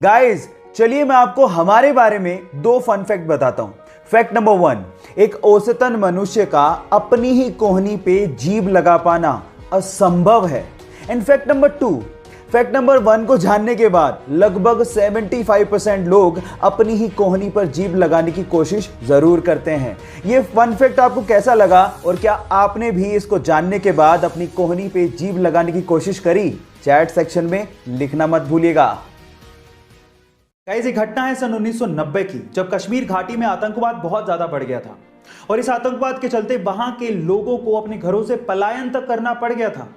Guys चलिए मैं आपको हमारे बारे में दो फन फैक्ट बताता हूं। फैक्ट नंबर 1, एक औसतन मनुष्य का अपनी ही कोहनी पे जीभ लगा पाना असंभव है। And fact number 2, fact number 1 को जानने के बाद लगभग 75% लोग अपनी ही कोहनी पर जीभ लगाने की कोशिश जरूर करते हैं। ये फन फैक्ट आपको कैसा लगा और क्या आपने भी इसको जानने के बाद अपनी कोहनी पे जीभ लगाने की कोशिश करी? चैट सेक्शन में लिखना मत भूलिएगा। गाइस एक घटना है सन 1990 की, जब कश्मीर घाटी में आतंकवाद बहुत ज्यादा बढ़ गया था और इस आतंकवाद के चलते वहां के लोगों को अपने घरों से पलायन तक करना पड़ गया था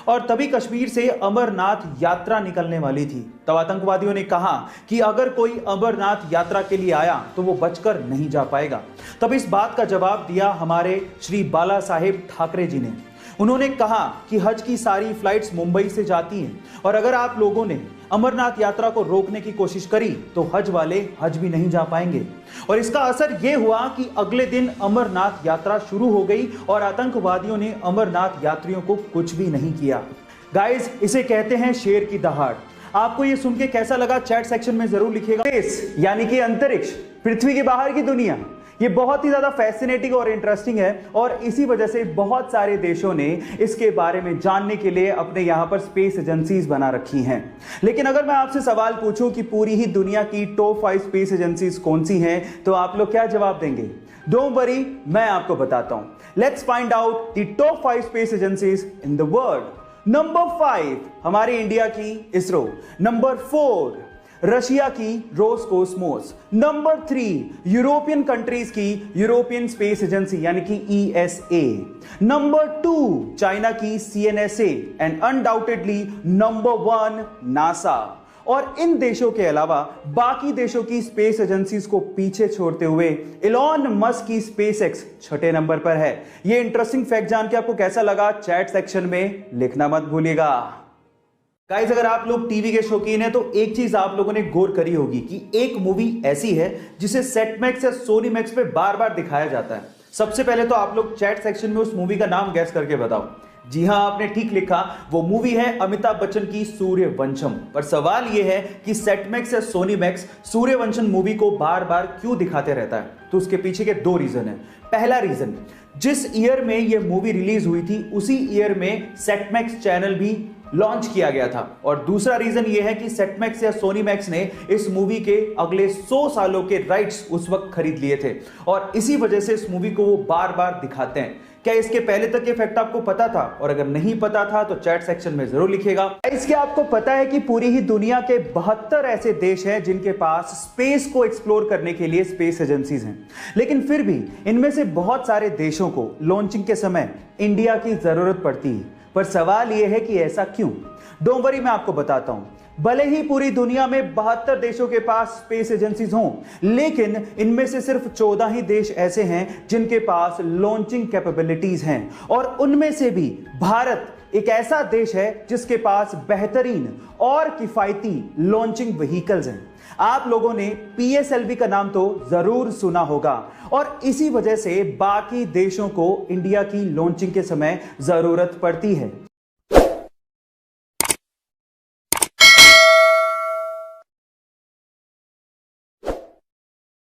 और तभी कश्मीर से अमरनाथ यात्रा निकलने वाली थी। तब आतंकवादियों ने कहा कि अगर कोई अमरनाथ यात्रा के लिए आया तो वो बचकर नहीं जा पाएगा। तब इस बात का जवाब दिया हमारे श्री बाला साहेब ठाकरे जी ने। उन्होंने कहा कि हज की सारी फ्लाइट्स मुंबई से जाती हैं और अगर आप लोगों ने अमरनाथ यात्रा को रोकने की कोशिश करी तो हज वाले हज भी नहीं जा पाएंगे। और इसका असर यह हुआ कि अगले दिन अमरनाथ यात्रा शुरू हो गई और आतंकवादियों ने अमरनाथ यात्रियों को कुछ भी नहीं किया। गाइस इसे कहते हैं शेर की दहाड़। आपको ये सुन के कैसा लगा? चैट सेक्शन में जरूर लिखिएगा। स्पेस यानी कि अंतरिक्ष, पृथ्वी के बाहर की दुनिया, ये बहुत ही ज्यादा फैसिनेटिंग और इंटरेस्टिंग है और इसी वजह से बहुत सारे देशों ने इसके बारे में जानने के लिए अपने यहां पर स्पेस एजेंसीज बना रखी हैं। लेकिन अगर मैं आपसे सवाल पूछूं कि पूरी ही दुनिया की टॉप 5 स्पेस एजेंसीज कौन सी हैं, तो आप लोग क्या जवाब देंगे? डोंट वरी, मैं आपको बताता हूं। Let's find out the top 5 space agencies in the world. Number 5 हमारी इंडिया की इसरो। नंबर 4 रशिया की रोसकोसमोस। नंबर 3 यूरोपियन कंट्रीज की यूरोपियन स्पेस एजेंसी यानी कि ईएसए। नंबर 2 चाइना की CNSA and undoubtedly number 1 NASA. और इन देशों के अलावा बाकी देशों की स्पेस एजेंसीज को पीछे छोड़ते हुए इलॉन मस्क की स्पेसएक्स छठे नंबर पर है। ये इंटरेस्टिंग फैक्ट जान के आपको कैसा लगा? चैट सेक्शन में लिखना मत भूलिएगा। गाइस अगर आप लोग टीवी के शौकीन हैं तो एक चीज आप लोगों ने गौर करी होगी कि एक मूवी ऐसी है जिसे सेट मैक्स या सोनी मैक्स पे बार बार दिखाया जाता है। सबसे पहले तो आप लोग चैट सेक्शन में उस मूवी का नाम गैस करके बताओ। जी हां, आपने ठीक लिखा, वो मूवी है अमिताभ बच्चन की सूर्यवंशम। पर सवाल यह है कि सेट मैक्स या सोनी मैक्स सूर्यवंशम मूवी को बार बार क्यों दिखाते रहता है? तो उसके पीछे के दो रीजन है। पहला रीजन, जिस ईयर में यह मूवी रिलीज हुई थी उसी ईयर में सेट मैक्स चैनल भी लॉन्च किया गया था। और दूसरा रीजन यह है कि सेट मैक्स या सोनी मैक्स ने इस मूवी के अगले 100 सालों के राइट्स उस वक्त खरीद लिए थे और इसी वजह से इस मूवी को वो बार बार दिखाते हैं। क्या इसके पहले तक ये फैक्ट आपको पता था? और अगर नहीं पता था तो चैट सेक्शन में जरूर लिखिएगा। इसके आपको पता है कि पूरी ही दुनिया के 72 ऐसे देश हैं जिनके पास स्पेस को एक्सप्लोर करने के लिए स्पेस एजेंसीज हैं, लेकिन फिर भी इनमें से बहुत सारे देशों को लॉन्चिंग के समय इंडिया की जरूरत पड़ती है। पर सवाल यह है कि ऐसा क्यों? डोंट वरी, मैं आपको बताता हूं। भले ही पूरी दुनिया में 72 देशों के पास स्पेस एजेंसीज हों, लेकिन इनमें से सिर्फ 14 ही देश ऐसे हैं जिनके पास लॉन्चिंग कैपेबिलिटीज हैं और उनमें से भी भारत एक ऐसा देश है जिसके पास बेहतरीन और किफायती लॉन्चिंग व्हीकल्स हैं। आप लोगों ने पीएसएलवी का नाम तो जरूर सुना होगा और इसी वजह से बाकी देशों को इंडिया की लॉन्चिंग के समय जरूरत पड़ती है।